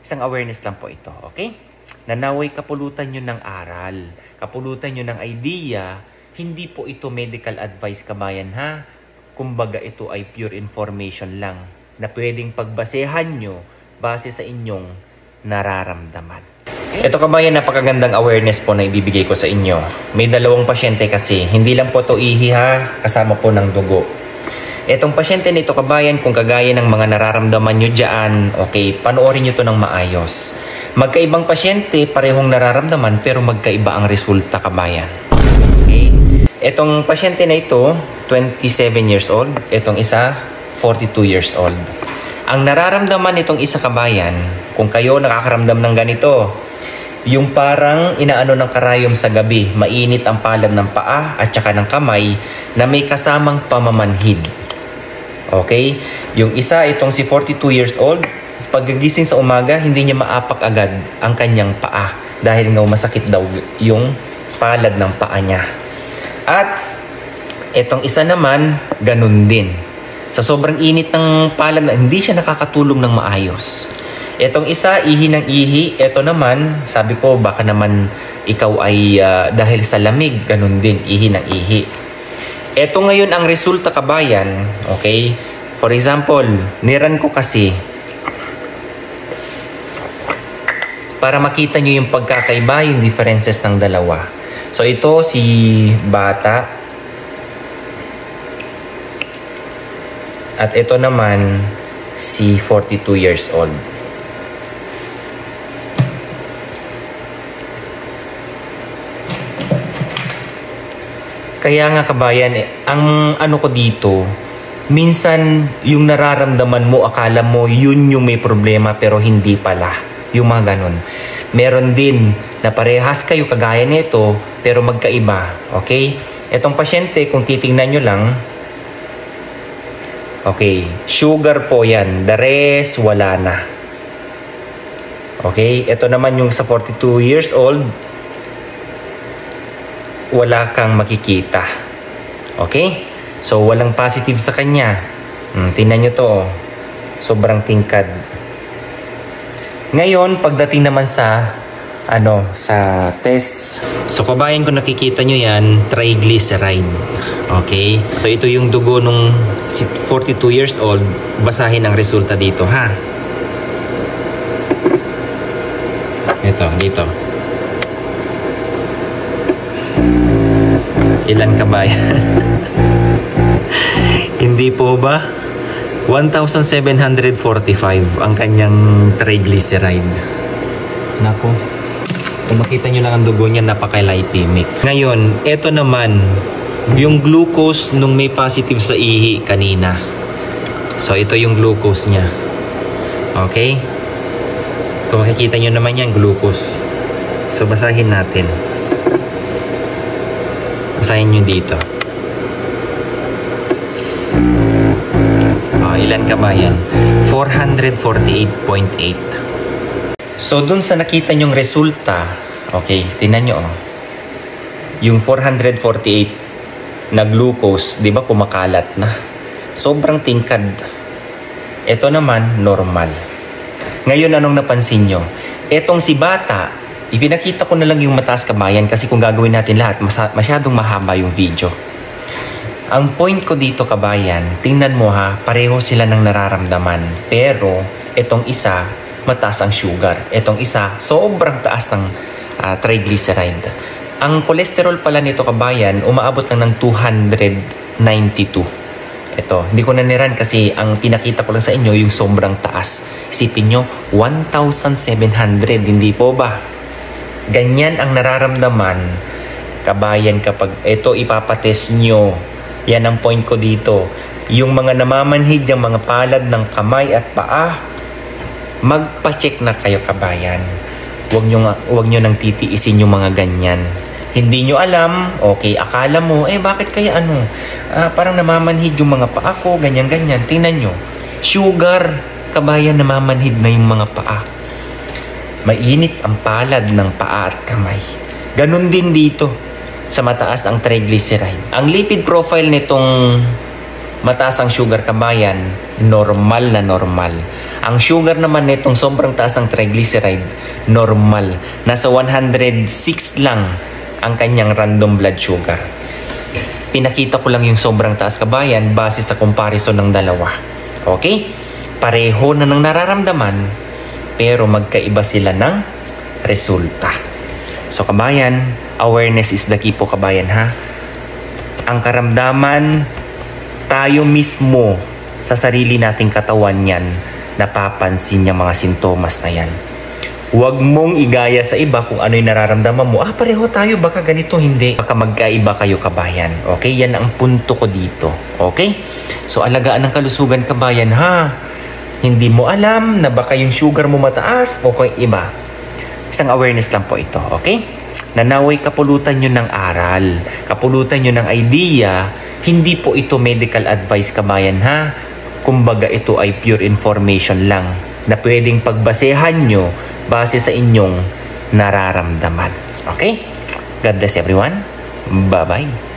Isang awareness lang po ito, okay? Nanaway kapulutan nyo ng aral, kapulutan nyo ng idea, hindi po ito medical advice kabayan ha. Kumbaga ito ay pure information lang na pwedeng pagbasehan nyo base sa inyong nararamdaman. Ito kabayan, napakagandang awareness po na ibibigay ko sa inyo. May dalawang pasyente kasi, hindi lang po ito ihi ha, kasama po ng dugo. Itong pasyente nito kabayan, kung kagaya ng mga nararamdaman nyo dyan, okay, panoorin nyo ito ng maayos. Magkaibang pasyente, parehong nararamdaman, pero magkaiba ang resulta kabayan. Okay? Itong pasyente na ito, 27 years old. Itong isa, 42 years old. Ang nararamdaman nitong isa kabayan, kung kayo nakakaramdam ng ganito, yung parang inaano ng karayom sa gabi, mainit ang palad ng paa at saka ng kamay na may kasamang pamamanhid. Okay? Yung isa, itong si 42 years old, paggising sa umaga, hindi niya maapak agad ang kanyang paa dahil nga masakit daw yung palad ng paa niya. At itong isa naman, ganun din. Sa sobrang init ng palad, hindi siya nakakatulog ng maayos. Itong isa, ihi ng ihi. Ito naman, sabi ko, baka naman ikaw ay dahil sa lamig, ganun din, ihi ng ihi. Ito ngayon ang resulta kabayan, okay? For example, niran ko kasi para makita nyo yung pagkakaiba, yung differences ng dalawa. So ito si bata at ito naman si 42 years old. Kaya nga kabayan, ang ano ko dito, minsan yung nararamdaman mo, akala mo yun yung may problema pero hindi pala. Yung mga ganun. Meron din na parehas kayo kagaya nito pero magkaiba. Okay? Itong pasyente, kung titingnan nyo lang, okay, sugar po yan. The rest, wala na. Okay? Ito naman yung sa 42 years old, wala kang makikita. Okay? So, walang positive sa kanya. Tingnan nyo to. Sobrang tingkad. Ngayon, pagdating naman sa sa tests. So, kabayan, kung nakikita nyo yan, triglyceride. Okay? So, ito yung dugo nung 42 years old. Basahin ang resulta dito, ha? Ito, dito. Ilan kabayan? Hindi po ba? 1,745 ang kanyang triglyceride. Nako. Kung makita nyo lang ang dugo niya, napaka-lipemic. Ngayon, eto naman, yung glucose nung may positive sa ihi kanina. So, ito yung glucose niya. Okay? Kung makikita nyo naman yan, glucose. So, basahin natin. Basahin nyo dito. Ilan kabayan? 448.8. So, dun sa nakita nyong resulta, okay, tingnan nyo, yung 448 na glucose, di ba kumakalat na? Sobrang tingkad. Ito naman, normal. Ngayon, anong napansin nyo? Etong si bata, ipinakita ko na lang yung mataas kabayan kasi kung gagawin natin lahat, masyadong mahaba yung video. Ang point ko dito kabayan, tingnan mo ha, pareho sila ng nararamdaman. Pero, itong isa, mataas ang sugar. Itong isa, sobrang taas ng triglyceride. Ang cholesterol pala nito kabayan, umaabot lang ng 292. Ito, hindi ko na niran kasi ang pinakita ko lang sa inyo yung sobrang taas. Isipin nyo, 1,700, hindi po ba? Ganyan ang nararamdaman kabayan kapag ito ipapatest nyo. Yan ang point ko dito. Yung mga namamanhid, yung mga palad ng kamay at paa, magpa-check na kayo kabayan. Huwag nyo nang titiisin yung mga ganyan. Hindi nyo alam, okay, akala mo, bakit kaya parang namamanhid yung mga paa ko, ganyan-ganyan. Tingnan nyo, sugar, kabayan, namamanhid na yung mga paa. Mainit ang palad ng paa at kamay. Ganun din dito sa mataas ang triglyceride. Ang lipid profile nitong mataas ang sugar kabayan, normal na normal. Ang sugar naman nitong sobrang taas ng triglyceride, normal. Nasa 106 lang ang kanyang random blood sugar. Pinakita ko lang yung sobrang taas kabayan base sa comparison ng dalawa. Okay? Pareho na ng nararamdaman, pero magkaiba sila ng resulta. So kabayan, awareness is the key po kabayan ha. Ang karamdaman, tayo mismo sa sarili nating katawan yan, napapansin yung mga sintomas na yan. Huwag mong igaya sa iba kung ano yung nararamdaman mo. Pareho tayo, baka ganito, hindi. Baka magkaiba kayo kabayan. Okay? Yan ang punto ko dito. Okay? So alagaan ng kalusugan kabayan ha. Hindi mo alam na baka yung sugar mo mataas o kung iba. Isang awareness lang po ito. Okay? Nanaway kapulutan nyo ng aral. Kapulutan nyo ng idea. Hindi po ito medical advice kabayan ha. Kumbaga ito ay pure information lang na pwedeng pagbasehan nyo base sa inyong nararamdaman. Okay? God bless everyone. Bye-bye.